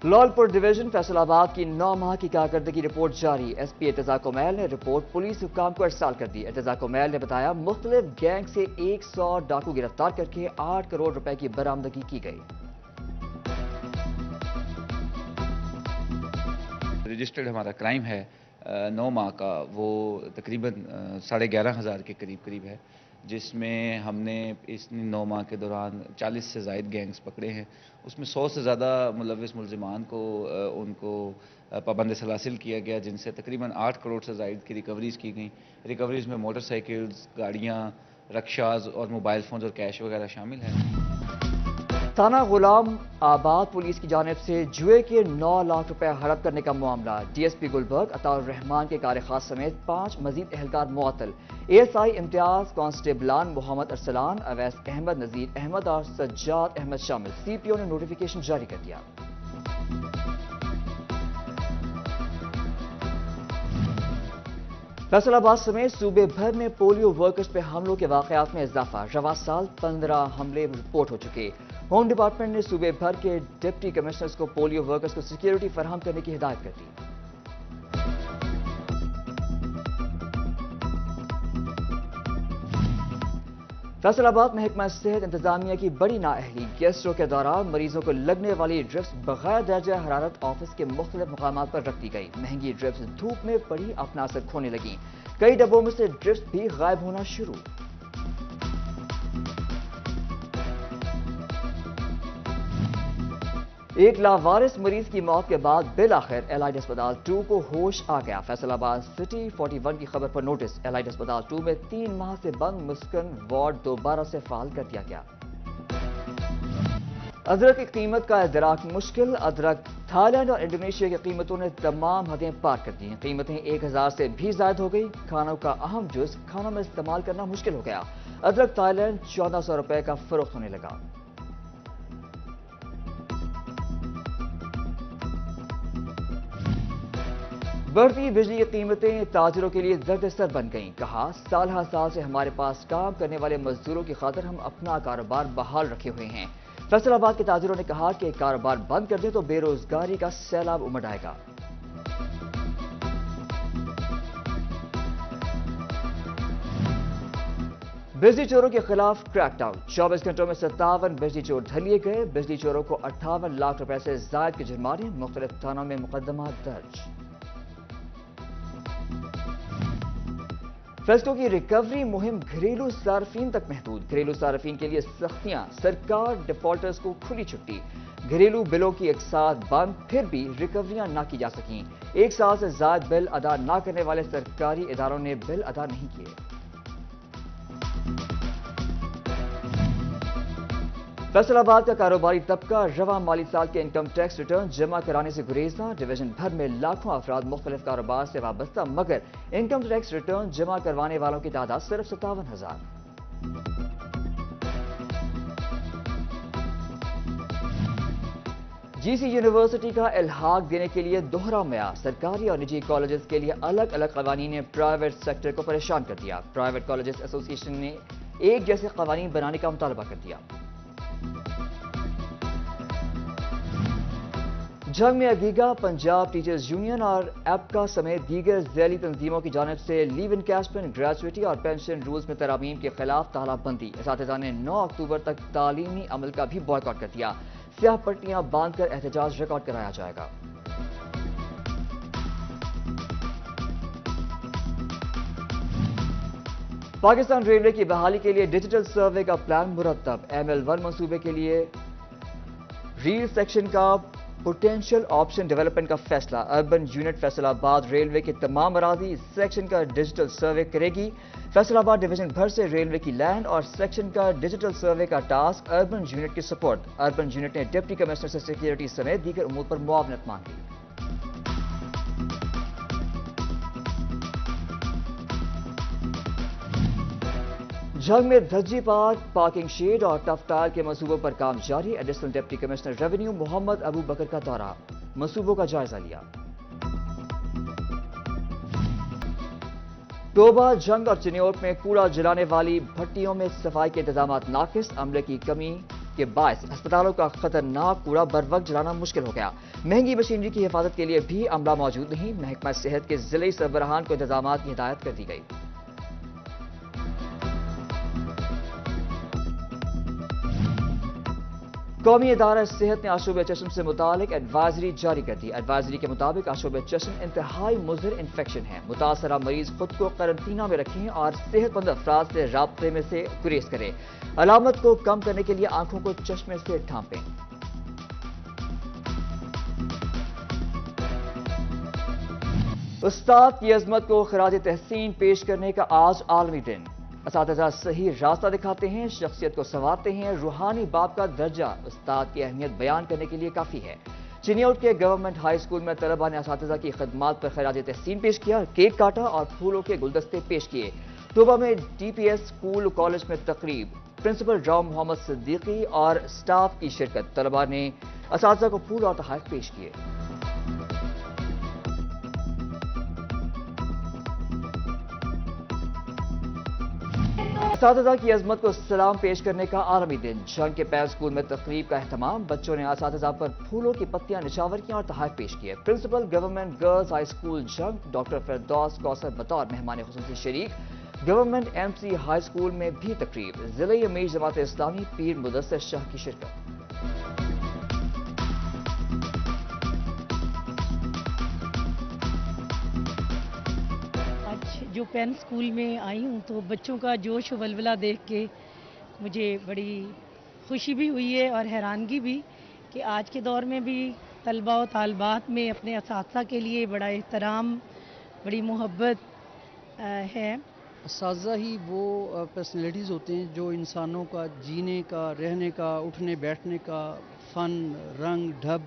لال پور ڈویژن فیصل آباد کی 9 ماہ کی کارکردگی رپورٹ جاری۔ ایس پی ارتضیٰ کومیل نے رپورٹ پولیس حکام کو ارسال کر دی۔ ارتضیٰ کومیل نے بتایا مختلف گینگ سے 100 ڈاکو گرفتار کر کے 8 کروڑ روپے کی برآمدگی کی گئی۔ رجسٹرڈ ہمارا کرائم ہے 9 ماہ کا، وہ تقریباً 11,500 کے قریب ہے، جس میں ہم نے اس 9 ماہ کے دوران 40 سے زائد گینگز پکڑے ہیں۔ اس میں 100 سے زیادہ ملوث ملزمان کو ان کو پابند سلاسل کیا گیا، جن سے تقریباً 8 کروڑ سے زائد کی ریکوریز کی گئیں۔ ریکوریز میں موٹر سائیکلز، گاڑیاں، رکشاز اور موبائل فونز اور کیش وغیرہ شامل ہیں۔ تھانہ غلام آباد پولیس کی جانب سے جوئے کے 9 لاکھ روپے ہڑپ کرنے کا معاملہ۔ ڈی ایس پی گلبرگ عطاء الرحمان کے کار خاص سمیت 5 مزید اہلکار معطل۔ اے ایس آئی امتیاز، کانسٹیبلان محمد ارسلان، اویس احمد، نذیر احمد اور سجاد احمد شامل۔ سی پی او نے نوٹیفیکیشن جاری کر دیا۔ فیصل آباد سمیت صوبے بھر میں پولیو ورکرز پہ حملوں کے واقعات میں اضافہ۔ رواں سال 15 حملے رپورٹ ہو چکے۔ ہوم ڈپارٹمنٹ نے صوبے بھر کے ڈپٹی کمشنرز کو پولیو ورکرز کو سیکیورٹی فراہم کرنے کی ہدایت کر دی۔ فیصل آباد محکمہ صحت انتظامیہ کی بڑی نااہلی۔ گیسٹرو کے دوران مریضوں کو لگنے والی ڈرپس بغیر درجہ حرارت آفس کے مختلف مقامات پر رکھ دی گئی۔ مہنگی ڈرپس دھوپ میں پڑی اپنا اثر کھونے لگیں۔ کئی ڈبوں میں سے ڈرپس بھی غائب ہونا شروع۔ ایک لاوارث مریض کی موت کے بعد بالآخر ایلائٹ اسپتال 2 کو ہوش آ گیا۔ فیصل آباد سٹی 41 کی خبر پر نوٹس۔ ایلائٹ اسپتال 2 میں 3 ماہ سے بند مسکن وارڈ دوبارہ سے فعال کر دیا گیا۔ ادرک کی قیمت کا ادراک مشکل۔ ادرک تھائی لینڈ اور انڈونیشیا کی قیمتوں نے تمام حدیں پار کر دی۔ قیمتیں 1000 سے بھی زائد ہو گئی۔ کھانوں کا اہم جز کھانوں میں استعمال کرنا مشکل ہو گیا۔ ادرک تھائی لینڈ 1400 روپے کا فروخت ہونے لگا۔ بڑھتی بجلی کی قیمتیں تاجروں کے لیے درد سر بن گئیں۔ کہا سال ہر سال سے ہمارے پاس کام کرنے والے مزدوروں کی خاطر ہم اپنا کاروبار بحال رکھے ہوئے ہیں۔ فیصل آباد کے تاجروں نے کہا کہ کاروبار بند کر دیں تو بے روزگاری کا سیلاب امڑ آئے گا۔ بجلی چوروں کے خلاف کریک ڈاؤن۔ 24 گھنٹوں میں 57 بجلی چور دھر لیے گئے۔ بجلی چوروں کو 58 لاکھ روپے سے زائد کے جرمانے۔ مختلف تھانوں میں مقدمات درج۔ فیصلوں کی ریکوری مہم گھریلو صارفین تک محدود۔ گھریلو صارفین کے لیے سختیاں۔ سرکار ڈیفالٹرز کو کھلی چھٹی۔ گھریلو بلوں کی اقساط بند، پھر بھی ریکوریاں نہ کی جا سکیں۔ 1 سال سے زائد بل ادا نہ کرنے والے سرکاری اداروں نے بل ادا نہیں کیے۔ فیصل آباد کا کاروباری طبقہ رواں مالی سال کے انکم ٹیکس ریٹرن جمع کرانے سے گریزاں۔ ڈویژن بھر میں لاکھوں افراد مختلف کاروبار سے وابستہ، مگر انکم ٹیکس ریٹرن جمع کروانے والوں کی تعداد صرف 57,000۔ جی سی یونیورسٹی کا الحاق دینے کے لیے دوہرا معیار۔ سرکاری اور نجی کالجز کے لیے الگ الگ قوانین نے پرائیویٹ سیکٹر کو پریشان کر دیا۔ پرائیویٹ کالجز ایسوسی ایشن نے ایک جیسے قوانین بنانے کا مطالبہ کر دیا۔ جنگ میں اگیگا، پنجاب ٹیچرز یونین اور ایپکا سمیت دیگر ذیلی تنظیموں کی جانب سے لیو انکیشمنٹ، گریجویٹی اور پینشن رولز میں ترامیم کے خلاف تالہ بندی۔ اساتذہ نے 9 اکتوبر تک تعلیمی عمل کا بھی بائیکاٹ کر دیا۔ سیاہ پٹیاں باندھ کر احتجاج ریکارڈ کرایا جائے گا۔ پاکستان ریلوے کی بحالی کے لیے ڈیجیٹل سروے کا پلان مرتب۔ ML1 منصوبے کے لیے ریل سیکشن کا پوٹینشل آپشن ڈیولپمنٹ کا فیصلہ۔ اربن یونٹ فیصل آباد ریلوے کے تمام اراضی سیکشن کا ڈیجیٹل سروے کرے گی۔ فیصل آباد ڈویژن بھر سے ریلوے کی لینڈ اور سیکشن کا ڈیجیٹل سروے کا ٹاسک اربن یونٹ کی سپورٹ۔ اربن یونٹ نے ڈپٹی کمشنر سے سیکیورٹی سمیت دیگر امور پر معاونت مانگی۔ جھنگ میں دھجی پارک، پارکنگ شیڈ اور ٹف ٹائر کے منصوبوں پر کام جاری۔ ایڈیشنل ڈپٹی کمشنر ریونیو محمد ابو بکر کا دورہ، منصوبوں کا جائزہ لیا۔ ٹوبہ، جنگ اور چنیوٹ میں کوڑا جلانے والی بھٹیوں میں صفائی کے انتظامات ناقص۔ عملے کی کمی کے باعث ہسپتالوں کا خطرناک کوڑا بر وقت جلانا مشکل ہو گیا۔ مہنگی مشینری کی حفاظت کے لیے بھی عملہ موجود نہیں۔ محکمہ صحت کے ضلعی سربراہان کو انتظامات کی ہدایت کر دی گئی۔ قومی ادارہ صحت نے آشوب چشم سے متعلق ایڈوائزری جاری کر دی۔ ایڈوائزری کے مطابق آشوب چشم انتہائی مضر انفیکشن ہے۔ متاثرہ مریض خود کو قرنطینہ میں رکھیں اور صحت مند افراد سے رابطے میں سے گریز کریں۔ علامت کو کم کرنے کے لیے آنکھوں کو چشمے سے ڈھانپیں۔ استاد کی عظمت کو خراج تحسین پیش کرنے کا آج عالمی دن۔ اساتذہ صحیح راستہ دکھاتے ہیں، شخصیت کو سنوارتے ہیں۔ روحانی باپ کا درجہ استاد کی اہمیت بیان کرنے کے لیے کافی ہے۔ چنیوٹ کے گورنمنٹ ہائی اسکول میں طلبہ نے اساتذہ کی خدمات پر خراج تحسین پیش کیا، کیک کاٹا اور پھولوں کے گلدستے پیش کیے۔ طوبہ میں D P S school college میں تقریب، پرنسپل راؤ محمد صدیقی اور سٹاف کی شرکت۔ طلبہ نے اساتذہ کو پھول اور تحائف پیش کیے۔ اساتذہ کی عظمت کو سلام پیش کرنے کا عالمی دن۔ جھنگ کے پیر اسکول میں تقریب کا اہتمام، بچوں نے اساتذہ پر پھولوں کی پتیاں نچھاور کیں اور تحائف پیش کیے۔ Principal government girls high school Jhang doctor Firdous Kausar بطور مہمان خصوصی شریک۔ Government M C high school میں بھی تقریب، ضلعی امیر جماعت اسلامی پیر مدثر شاہ کی شرکت۔ جو پین اسکول میں آئی ہوں تو بچوں کا جوش و ولولہ دیکھ کے مجھے بڑی خوشی بھی ہوئی ہے اور حیرانگی بھی کہ آج کے دور میں بھی طلباء و طالبات میں اپنے اساتذہ کے لیے بڑا احترام، بڑی محبت ہے۔ اساتذہ ہی وہ پرسنالٹیز ہوتے ہیں جو انسانوں کا جینے کا، رہنے کا، اٹھنے بیٹھنے کا فن، رنگ، ڈھب،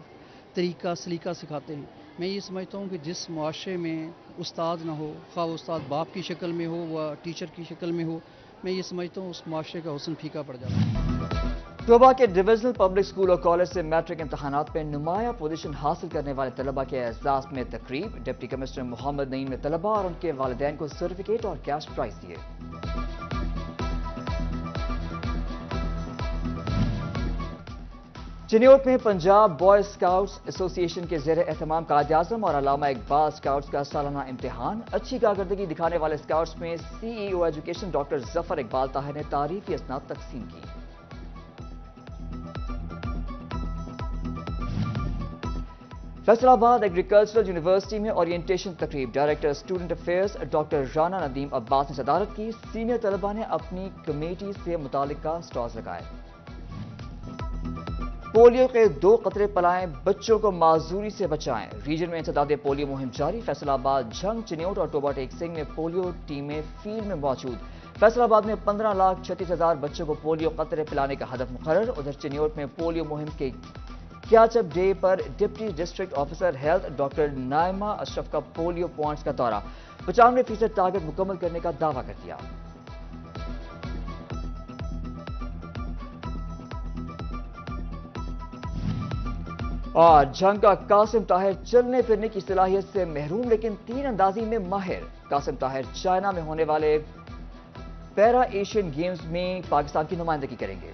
طریقہ، سلیقہ سکھاتے ہیں۔ میں یہ سمجھتا ہوں کہ جس معاشرے میں استاد نہ ہو، خواہ وہ استاد باپ کی شکل میں ہو یا ٹیچر کی شکل میں ہو، میں یہ سمجھتا ہوں اس معاشرے کا حسن پھیکا پڑ جاتا ہے۔ طوبہ کے ڈویژنل پبلک اسکول اور کالج سے میٹرک امتحانات میں نمایاں پوزیشن حاصل کرنے والے طلبہ کے اعزاز میں تقریب، ڈپٹی کمشنر محمد نعیم نے طلبہ اور ان کے والدین کو سرٹیفکیٹ اور کیش پرائز دیے۔ چنیوٹ میں پنجاب بوائز اسکاؤٹس ایسوسی ایشن کے زیر اہتمام قائد اعظم اور علامہ اقبال اسکاؤٹس کا سالانہ امتحان۔ اچھی کارکردگی دکھانے والے اسکاؤٹس میں C E O education doctor Zafar Iqbal Tahir نے تعریفی اسناد تقسیم کی۔ فیصل آباد ایگریکلچرل یونیورسٹی میں اورینٹیشن تقریب، director student affairs doctor Rana Nadeem Abbas نے صدارت کی۔ سینئر طلبہ نے اپنی کمیٹی سے متعلقہ سٹالز لگائے۔ پولیو کے 2 قطرے پلائیں، بچوں کو معذوری سے بچائیں۔ ریجن میں انسداد پولیو مہم جاری، فیصل آباد، جھنگ، چنیوٹ اور ٹوبہ ٹیک سنگھ میں پولیو ٹیمیں فیلڈ میں موجود۔ فیصل آباد میں 15,36,000 بچوں کو پولیو قطرے پلانے کا ہدف مقرر۔ ادھر چنیوٹ میں پولیو مہم کے کیچ اپ ڈے پر deputy district officer health doctor Naima Ashraf کا پولیو پوائنٹس کا دورہ، 95% ٹارگٹ مکمل کرنے کا دعویٰ کر دیا۔ اور جھنگ کا قاسم طاہر چلنے پھرنے کی صلاحیت سے محروم لیکن تیر اندازی میں ماہر۔ قاسم طاہر چائنا میں ہونے والے پیرا ایشین گیمز میں پاکستان کی نمائندگی کریں گے۔